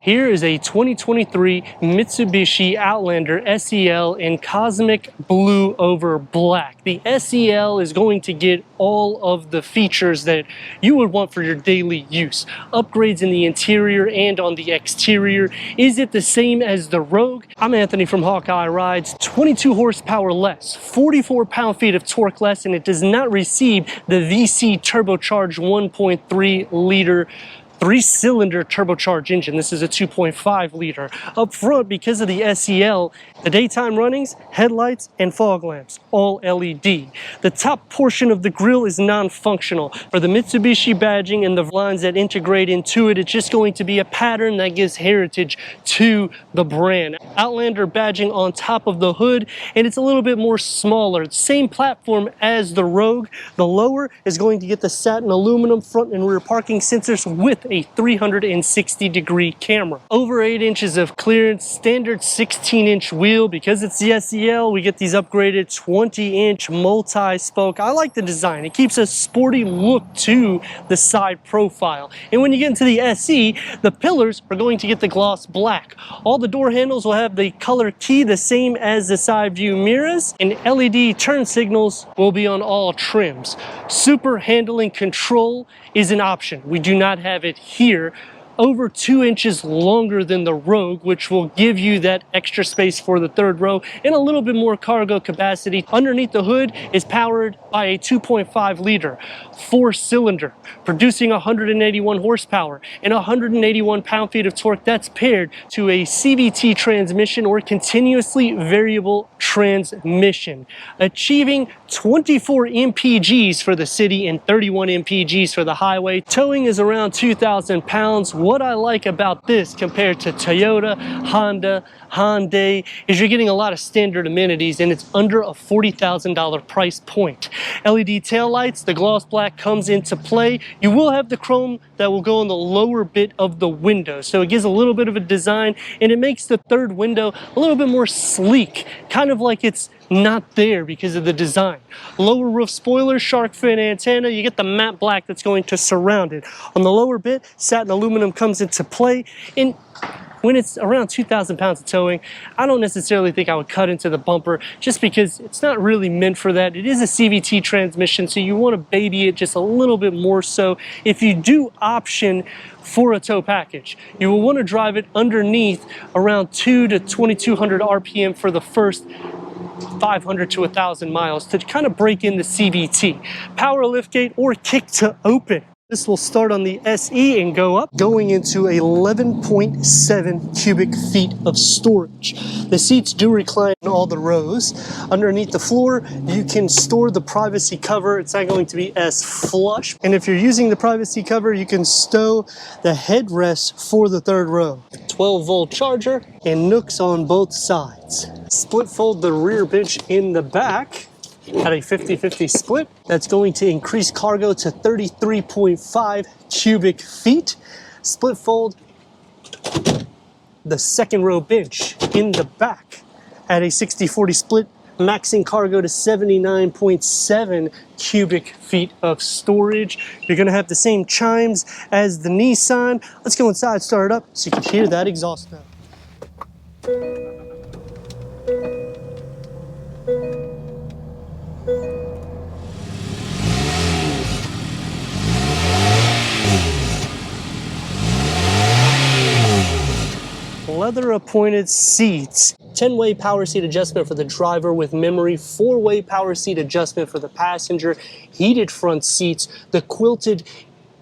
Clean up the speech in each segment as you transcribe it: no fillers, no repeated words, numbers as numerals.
Here is a 2023 Mitsubishi Outlander SEL in cosmic blue over black. The SEL is going to get all of the features that you would want for your daily use. Upgrades in the interior and on the exterior. Is it the same as the Rogue? I'm Anthony from Hawkeye Rides. 22 horsepower less, 44 pound-feet of torque less, and it does not receive the VC turbocharged 1.3 liter 3-cylinder turbocharged engine. This is a 2.5 liter. Up front, because of the SEL, the daytime runnings, headlights, and fog lamps, all LED. The top portion of the grille is non-functional. For the Mitsubishi badging and the lines that integrate into it, it's just going to be a pattern that gives heritage to the brand. Outlander badging on top of the hood, and it's a little bit more smaller. Same platform as the Rogue. The lower is going to get the satin aluminum front and rear parking sensors with a 360-degree camera. Over 8 inches of clearance, standard 16-inch wheel. Because it's the SEL, we get these upgraded 20-inch multi-spoke. I like the design. It keeps a sporty look to the side profile. And when you get into the SE, the pillars are going to get the gloss black. All the door handles will have the color key, the same as the side view mirrors, and LED turn signals will be on all trims. Super handling control is an option. We do not have it here. Over 2 inches longer than the Rogue, which will give you that extra space for the third row and a little bit more cargo capacity. Underneath the hood is powered by a 2.5 liter 4-cylinder, producing 181 horsepower and 181 pound-feet of torque. That's paired to a CVT transmission or continuously variable transmission, achieving 24 mpgs for the city and 31 mpgs for the highway. Towing is around 2,000 pounds. What I like about this compared to Toyota, Honda, Hyundai is you're getting a lot of standard amenities, and it's under a $40,000 price point. LED taillights, the gloss black comes into play. You will have the chrome that will go on the lower bit of the window, so it gives a little bit of a design, and it makes the third window a little bit more sleek, kind of like it's not there because of the design. Lower roof spoiler, shark fin antenna, you get the matte black that's going to surround it. On the lower bit, satin aluminum comes into play, and when it's around 2,000 pounds of towing, I don't necessarily think I would cut into the bumper just because it's not really meant for that. It is a CVT transmission, so you want to baby it just a little bit more so. If you do option for a tow package, you will want to drive it underneath around 2 to 2,200 RPM for the first 500 to 1,000 miles to kind of break in the CVT. Power liftgate or kick to open. This will start on the SE and go up, going into 11.7 cubic feet of storage. The seats do recline in all the rows. Underneath the floor, you can store the privacy cover. It's not going to be as flush. And if you're using the privacy cover, you can stow the headrest for the third row. 12-volt charger and nooks on both sides. Split fold the rear bench in the back at a 50-50 split. That's going to increase cargo to 33.5 cubic feet. Split fold the second row bench in the back at a 60-40 split, maxing cargo to 79.7 cubic feet of storage. You're gonna have the same chimes as the Nissan. Let's go inside, start it up so you can hear that exhaust note. Leather appointed seats, 10-way power seat adjustment for the driver with memory, 4-way power seat adjustment for the passenger, heated front seats. The quilted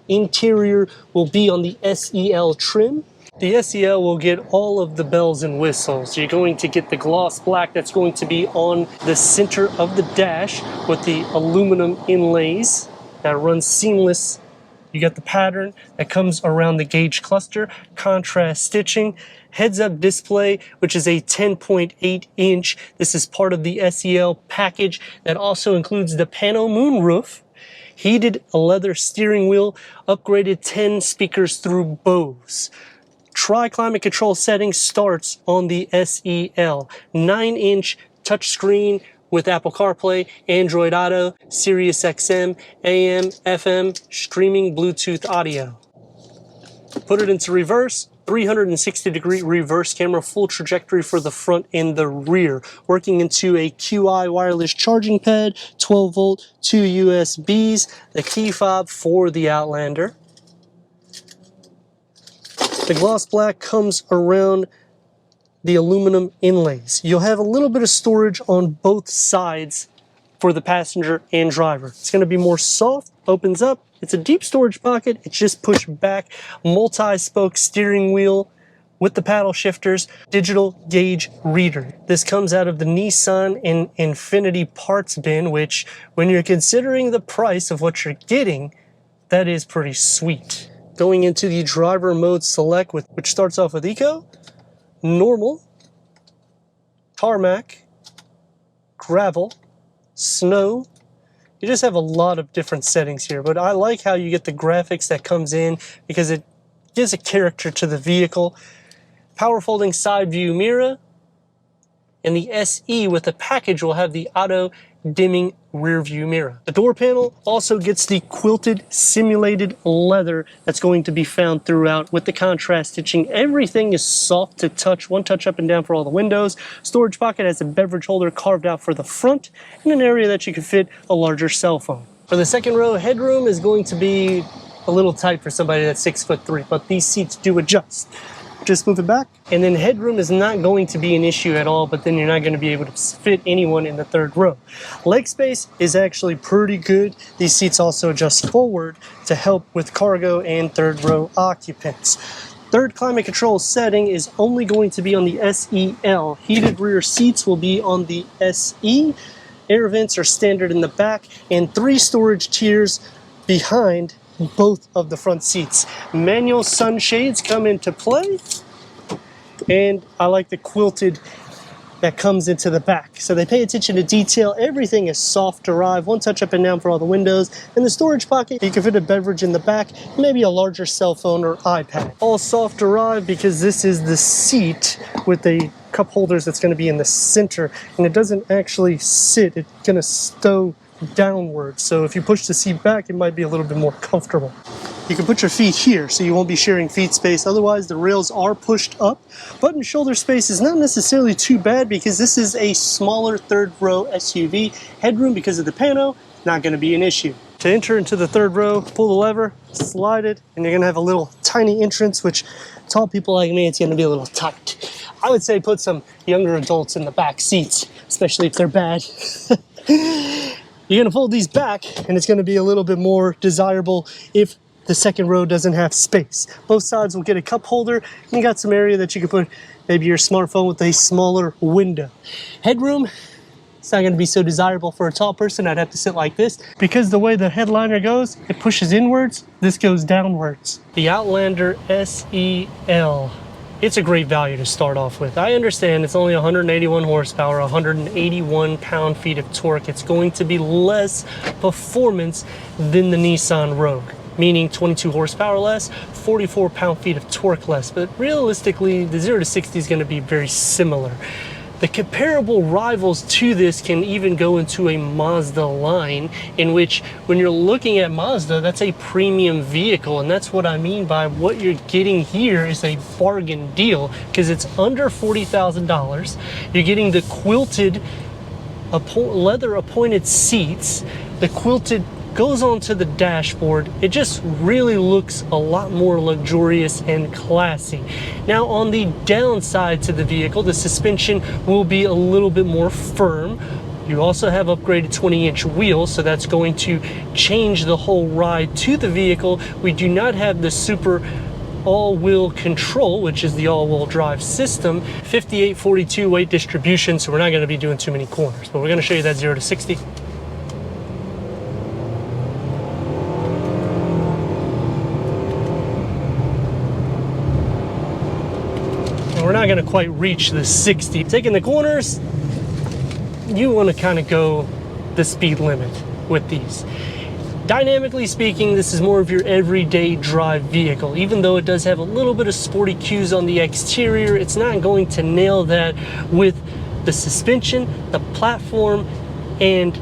interior will be on the SEL trim. The SEL will get all of the bells and whistles. You're going to get the gloss black that's going to be on the center of the dash with the aluminum inlays that runs seamless. You got the pattern that comes around the gauge cluster, contrast stitching, heads-up display, which is a 10.8 inch. This is part of the SEL package that also includes the pano moonroof, heated leather steering wheel, upgraded 10 speakers through Bose. Tri-climate control setting starts on the SEL. 9-inch touchscreen with Apple CarPlay, Android Auto, Sirius XM, AM, FM, streaming Bluetooth audio. Put it into reverse, 360-degree reverse camera, full trajectory for the front and the rear, working into a QI wireless charging pad, 12 volt, 2 USBs, the key fob for the Outlander. The gloss black comes around the aluminum inlays. You'll have a little bit of storage on both sides for the passenger and driver. It's going to be more soft, opens up. It's a deep storage pocket. It's just pushed back. Multi-spoke steering wheel with the paddle shifters, digital gauge reader. This comes out of the Nissan and Infiniti parts bin, which when you're considering the price of what you're getting, that is pretty sweet. Going into the driver mode select, which starts off with Eco, Normal, Tarmac, Gravel, Snow. You just have a lot of different settings here, but I like how you get the graphics that comes in because it gives a character to the vehicle. Power folding side view mirror, and the SE with the package will have the auto dimming rear view mirror. The door panel also gets the quilted simulated leather that's going to be found throughout with the contrast stitching. Everything is soft to touch, one touch up and down for all the windows. Storage pocket has a beverage holder carved out for the front and an area that you can fit a larger cell phone. For the second row, headroom is going to be a little tight for somebody that's 6'3", but these seats do adjust. Just move it back, and then headroom is not going to be an issue at all, but then you're not going to be able to fit anyone in the third row. Leg space is actually pretty good. These seats also adjust forward to help with cargo and third row occupants. Third climate control setting is only going to be on the SEL. Heated rear seats will be on the SE. Air vents are standard in the back, and 3 storage tiers behind both of the front seats. Manual sunshades come into play, and I like the quilted that comes into the back. So they pay attention to detail. Everything is soft to ride, one touch up and down for all the windows. In the storage pocket, you can fit a beverage in the back, maybe a larger cell phone or iPad. All soft to ride because this is the seat with the cup holders that's going to be in the center, and it doesn't actually sit. It's going to stow downwards, so if you push the seat back, it might be a little bit more comfortable. You can put your feet here, so you won't be sharing feet space. Otherwise, the rails are pushed up. Button shoulder space is not necessarily too bad because this is a smaller third row SUV. Headroom, because of the pano, not going to be an issue. To enter into the third row, pull the lever, slide it, and you're going to have a little tiny entrance, which tall people like me, it's going to be a little tight. I would say put some younger adults in the back seats, especially if they're bad. You're going to fold these back, and it's going to be a little bit more desirable if the second row doesn't have space. Both sides will get a cup holder, and you got some area that you can put maybe your smartphone with a smaller window. Headroom, it's not going to be so desirable for a tall person. I'd have to sit like this. Because the way the headliner goes, it pushes inwards, this goes downwards. The Outlander SEL. It's a great value to start off with. I understand it's only 181 horsepower, 181 pound-feet of torque. It's going to be less performance than the Nissan Rogue, meaning 22 horsepower less, 44 pound-feet of torque less. But realistically, the 0 to 60 is going to be very similar. The comparable rivals to this can even go into a Mazda line, in which when you're looking at Mazda, that's a premium vehicle. And that's what I mean by what you're getting here is a bargain deal, because it's under $40,000. You're getting the quilted leather appointed seats. The quilted goes onto the dashboard. It just really looks a lot more luxurious and classy. Now on the downside to the vehicle, the suspension will be a little bit more firm. You also have upgraded 20-inch wheels, so that's going to change the whole ride to the vehicle. We do not have the super all-wheel control, which is the all-wheel drive system. 58-42 weight distribution, so we're not going to be doing too many corners, but we're going to show you that 0 to 60. We're not going to quite reach the 60. Taking the corners, you want to kind of go the speed limit with these. Dynamically speaking, this is more of your everyday drive vehicle. Even though it does have a little bit of sporty cues on the exterior, it's not going to nail that with the suspension, the platform, and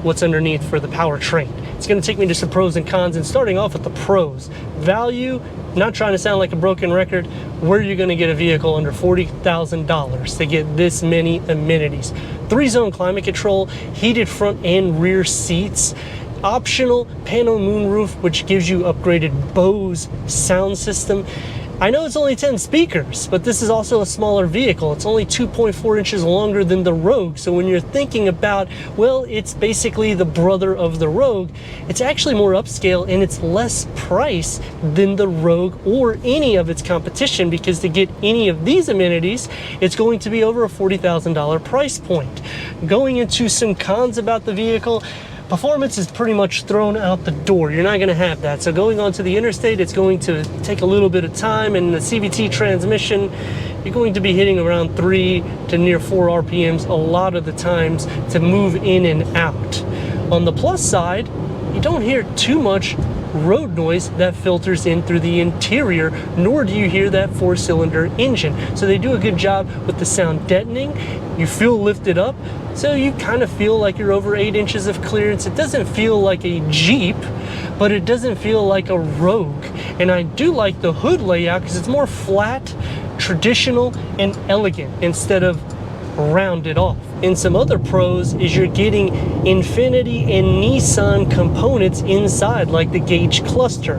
what's underneath for the powertrain. It's going to take me to some pros and cons, and starting off with the pros. Value not trying to sound like a broken record, where are you going to get a vehicle under $40,000 to get this many amenities? 3-zone climate control, heated front and rear seats, optional panel moonroof, which gives you upgraded Bose sound system. I know it's only 10 speakers, but this is also a smaller vehicle. It's only 2.4 inches longer than the Rogue. So when you're thinking about, well, it's basically the brother of the Rogue, it's actually more upscale and it's less price than the Rogue or any of its competition, because to get any of these amenities, it's going to be over a $40,000 price point. Going into some cons about the vehicle, performance is pretty much thrown out the door. You're not going to have that. So going onto the interstate, it's going to take a little bit of time, and the CVT transmission, you're going to be hitting around 3 to near 4 RPMs a lot of the times to move in and out. On the plus side, you don't hear too much road noise that filters in through the interior, nor do you hear that 4-cylinder engine. So they do a good job with the sound deadening. You feel lifted up, so you kind of feel like you're over 8 inches of clearance. It doesn't feel like a Jeep, but it doesn't feel like a Rogue. And I do like the hood layout because it's more flat, traditional, and elegant instead of rounded off. And some other pros is you're getting Infiniti and Nissan components inside, like the gauge cluster.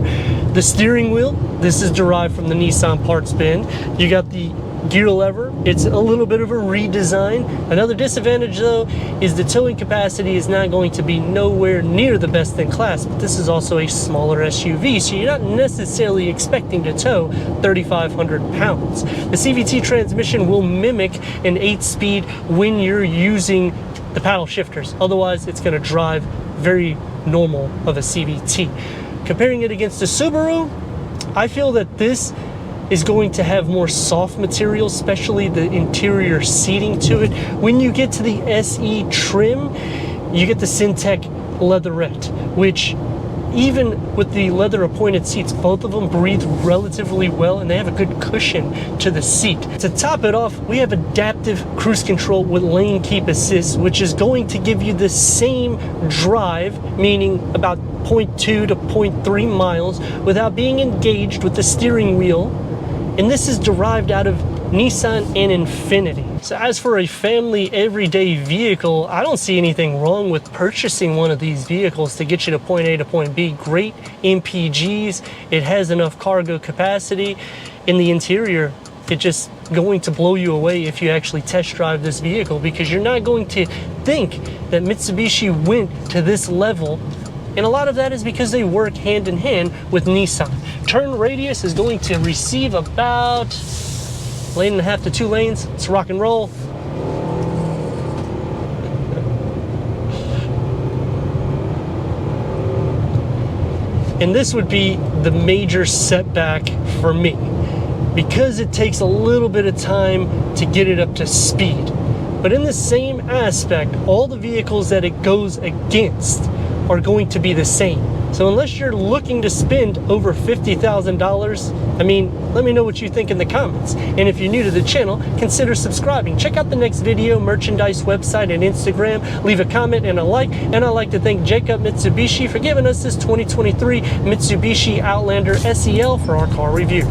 The steering wheel, this is derived from the Nissan parts bin. You got the gear lever, it's a little bit of a redesign. Another disadvantage though is the towing capacity is not going to be nowhere near the best in class, but this is also a smaller SUV, so you're not necessarily expecting to tow 3,500 pounds. The CVT transmission will mimic an 8-speed when you're using the paddle shifters. Otherwise, it's going to drive very normal of a CVT. Comparing it against the Subaru, I feel that this is going to have more soft material, especially the interior seating to it. When you get to the SE trim, you get the Syntec leatherette, which even with the leather appointed seats, both of them breathe relatively well, and they have a good cushion to the seat. To top it off, we have adaptive cruise control with lane keep assist, which is going to give you the same drive, meaning about 0.2 to 0.3 miles, without being engaged with the steering wheel. And this is derived out of Nissan and Infiniti. So as for a family everyday vehicle, I don't see anything wrong with purchasing one of these vehicles to get you to point A to point B. Great MPGs, it has enough cargo capacity. In the interior, it's just going to blow you away if you actually test drive this vehicle, because you're not going to think that Mitsubishi went to this level. And a lot of that is because they work hand in hand with Nissan. Turn radius is going to receive about 1.5 to 2 lanes. It's rock and roll. And this would be the major setback for me, because it takes a little bit of time to get it up to speed. But in the same aspect, all the vehicles that it goes against are going to be the same. So unless you're looking to spend over $50,000, I mean, let me know what you think in the comments. And if you're new to the channel, consider subscribing. Check out the next video, merchandise website, and Instagram. Leave a comment and a like. And I'd like to thank Jacob Mitsubishi for giving us this 2023 Mitsubishi Outlander SEL for our car review.